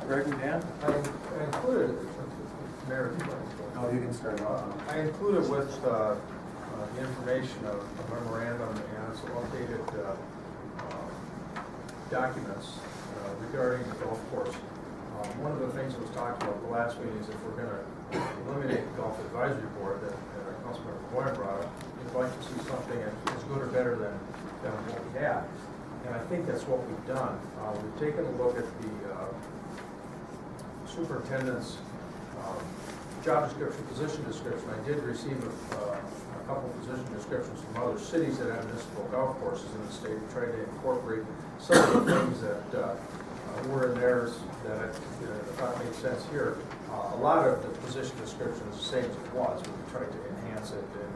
Greg and Dan? I included, Mayor, No, you can start off. I included with the information of a memorandum and some updated documents regarding the golf course. One of the things that was talked about the last meeting is if we're going to eliminate the golf advisory board that our Councilmember Boyd brought up, we'd like to see something as good or better than what we had. And I think that's what we've done. We've taken a look at the superintendent's job description, position description. I did receive a couple of position descriptions from other cities that have municipal golf courses in the state, trying to incorporate some of the things that were in theirs that I thought made sense here. A lot of the position description is the same as it was, but we tried to enhance it and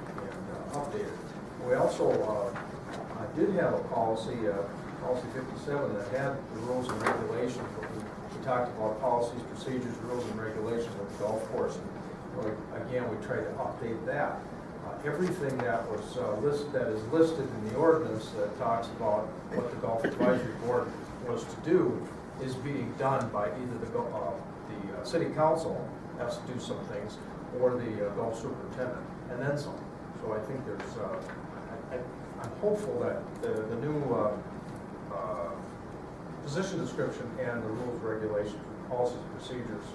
update it. We also did have a policy, policy 57, that had the rules and regulations, but we talked about policies, procedures, rules, and regulations of the golf course. And again, we tried to update that. Everything that was that is listed in the ordinance that talks about what the Golf Advisory Board was to do is being done by either the City Council has to do some things, or the golf superintendent, and then some. So I think there's, I'm hopeful that the new position description and the rules, regulations, policies, and procedures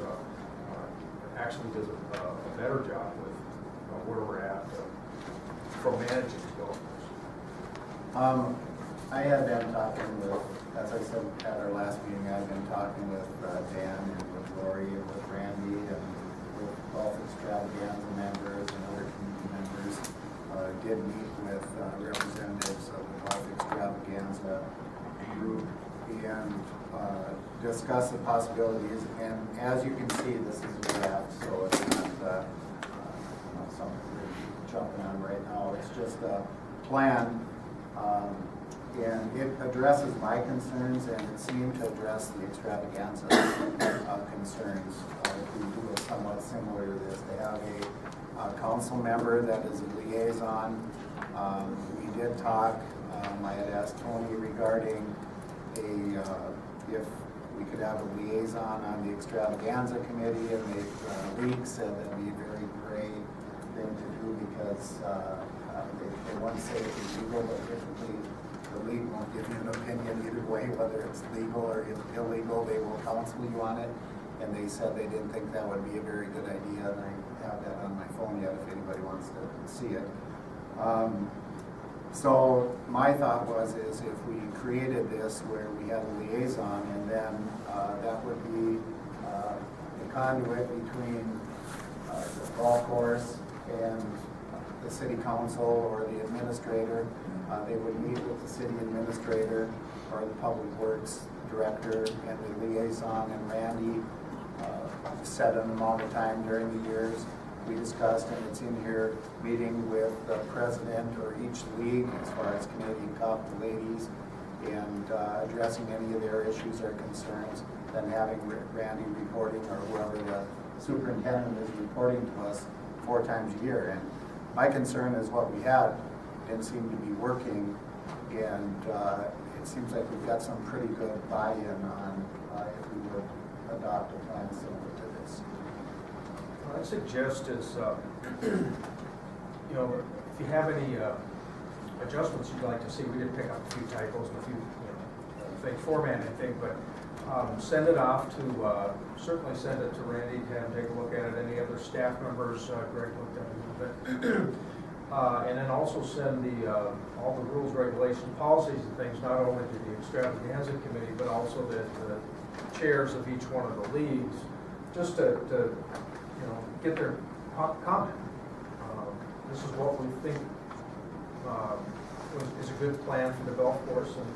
actually does a better job with where we're at for managing the golf course. I had been talking with, as I said at our last meeting, I've been talking with Dan and with Lori and with Randy and with golf extravaganza members and other community members. Did meet with representatives of the golf extravaganza group and discuss the possibilities. And as you can see, this is a draft, so it's not something we're jumping on right now. It's just a plan, and it addresses my concerns, and it seemed to address the extravaganza concerns. If we do it somewhat similar to this, they have a council member that is a liaison. We did talk. I had asked Tony regarding if we could have a liaison on the extravaganza committee, and the league said that'd be a very great thing to do because they want to say it's legal, but typically the league won't give you an opinion either way, whether it's legal or illegal. They will counsel you on it, and they said they didn't think that would be a very good idea, and I have that on my phone yet if anybody wants to see it. So my thought was if we created this where we had a liaison, and then that would be the conduit between the golf course and the city council or the administrator. They would meet with the city administrator or the public works director and the liaison, and Randy set an amount of time during the years. We discussed, and it's in here, meeting with the president or each league as far as Canadian Cup, the ladies, and addressing any of their issues or concerns, then having Randy reporting or whoever the superintendent is reporting to us 4 times a year. And my concern is what we had didn't seem to be working, and it seems like we've got some pretty good buy-in on if we would adopt a plan similar to this. What I suggest is, if you have any adjustments you'd like to see, we did pick up a few typos and a few, fake formatting, I think, but send it off to, certainly send it to Randy to have him take a look at it. Any other staff members, Greg looked at it a little bit. And then also send all the rules, regulations, policies, and things, not only to the extravaganza committee, but also the chairs of each one of the leagues, just to get their comment. This is what we think is a good plan for the golf course, and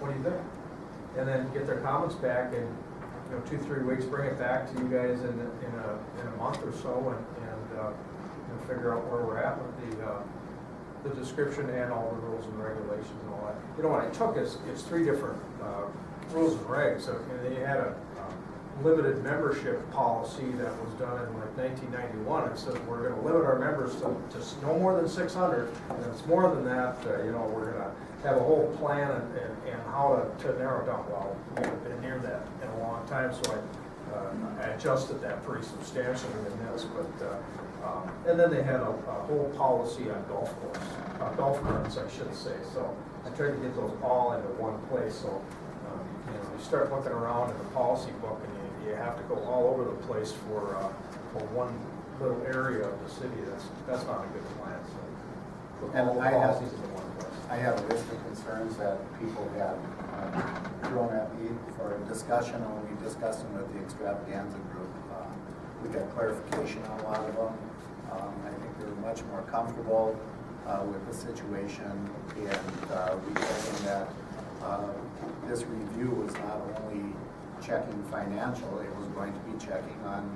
what do you think? And then get their comments back in 2-3 weeks. Bring it back to you guys in a month or so, and figure out where we're at with the description and all the rules and regulations and all that. What I took is 3 different rules and regs. So they had a limited membership policy that was done in like 1991. It said we're going to limit our members to no more than 600, and if it's more than that, we're going to have a whole plan and how to narrow down. Well, we haven't been near that in a long time, so I adjusted that pretty substantially in this, but, and then they had a whole policy on golf carts, I should say, so I tried to get those all into one place, so, you start looking around in the policy book, and you have to go all over the place for one little area of the city. That's not a good plan, so. Put And all the I have- policies into one place. I have a list of concerns that people had thrown at me for discussion, and we discussed them with the extravaganza group. We got clarification on a lot of them. I think they're much more comfortable with the situation, and we told them that this review was not only checking financial, it was going to be checking on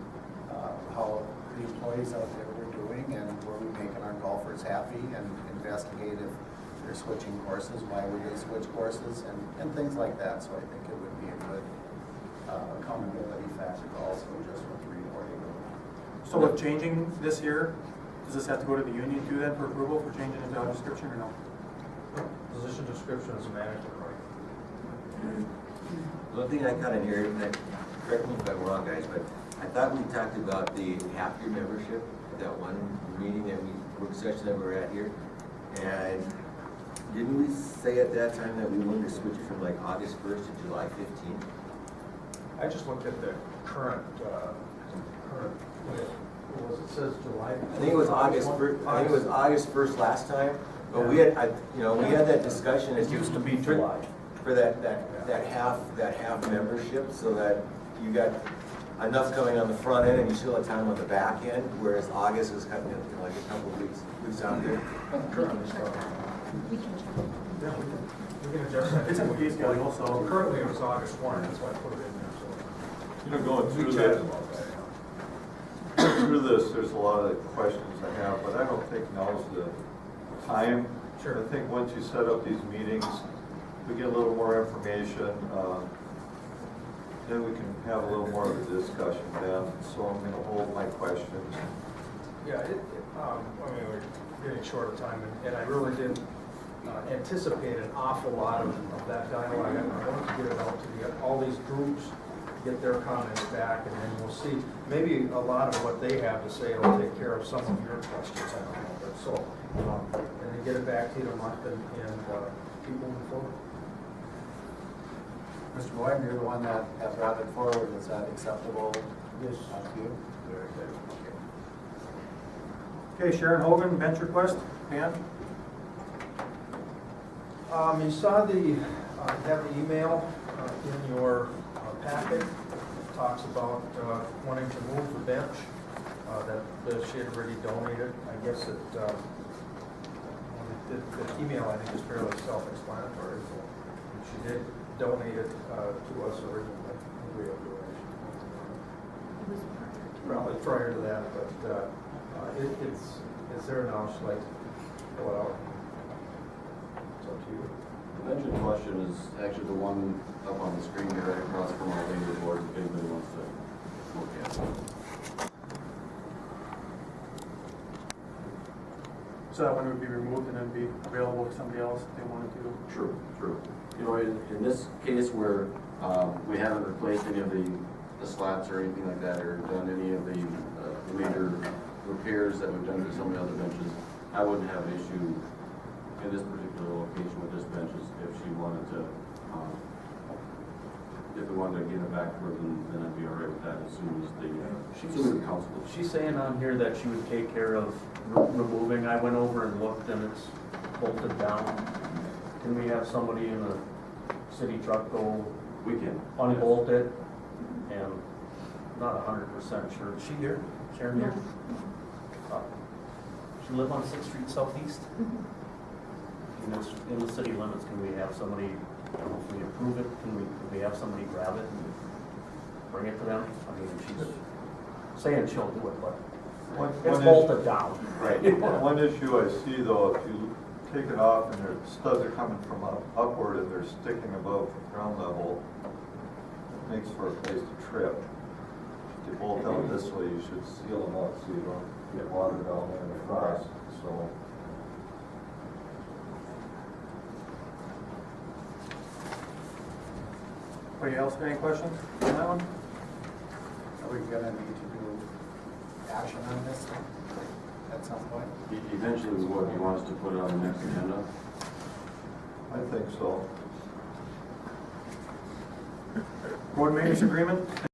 how the employees out there were doing, and were we making our golfers happy, and investigate if they're switching courses, why would they switch courses, and things like that. So I think it would be a good accountability factor also, just with reporting. So with changing this here, does this have to go to the union too then for approval for changing the job description or no? Position description is a management right. One thing I kind of hear, and correct me if I'm wrong, guys, but I thought we talked about the half-year membership at that one meeting work session that we were at here. And didn't we say at that time that we wanted to switch it from like August 1st to July 15th? I just looked at the current, what was it, says July. I think it was August 1st, I think it was August 1st last time, but we had, we had that discussion. It used to be July. For that half membership, so that you got enough coming on the front end and you still have time on the back end, whereas August is kind of like a couple of weeks out there. We can check. Yeah, we can adjust that. It's in the pay schedule, so. Currently it was August 1, that's why I put it in there, so. You know, going We through chatted this, about that, through this, there's a lot of questions I have, but I don't think now's the time. Sure. I think once you set up these meetings, we get a little more information, then we can have a little more of a discussion then. So I'm gonna hold my questions. Yeah, we're getting short of time, and I really didn't anticipate an awful lot of that dialogue. I wanted to get it out to all these groups, get their comments back, and then we'll see. Maybe a lot of what they have to say will take care of some of your questions, I don't know. But so, and then get it back to you in a month and keep moving forward. Mr. Boyd, you're the one that brought it forward. Is that acceptable? Yes. To you? Very good. Okay, Sharon Hogan, bench request, Dan? You saw you have the email in your packet. It talks about wanting to move the bench that she had already donated. I guess the email, I think, is fairly self-explanatory. So she did donate it to us originally. Real donation. It was prior to. Probably prior to that, but it's there now. She'd like to fill it out. It's up to you. The bench in question is actually the one up on the screen here, right across from our labor board, if anybody wants to look at it. So that one would be removed and then be available to somebody else if they wanted to. True, true. You know, in this case where we haven't replaced any of the slats or anything like that, or done any of the major repairs that we've done to some of the other benches, I wouldn't have an issue in this particular location with this bench if she wanted to, if we wanted to get it back to her, then I'd be all right with that as soon as the council. She's saying on here that she would take care of removing. I went over and looked and it's bolted down. Can we have somebody in a city truck go We can. unbolt it? And not 100% sure. Is she here? Sharon here? She live on 6th Street Southeast? In the city limits, can we have somebody, I don't know if we approve it, can we have somebody grab it and bring it to them? I mean, she's saying she'll do it, but it's bolted down. Right. One issue I see though, if you take it off and their studs are coming from upward and they're sticking above ground level, it makes for a place to trip. If you bolt out this way, you should seal them up so you don't get water down there in the frost, so. Anybody else got any questions on that one? we gonna need to do action on this at some point? Eventually, what, you want us to put it on the next agenda? I think so. Road maintenance agreement?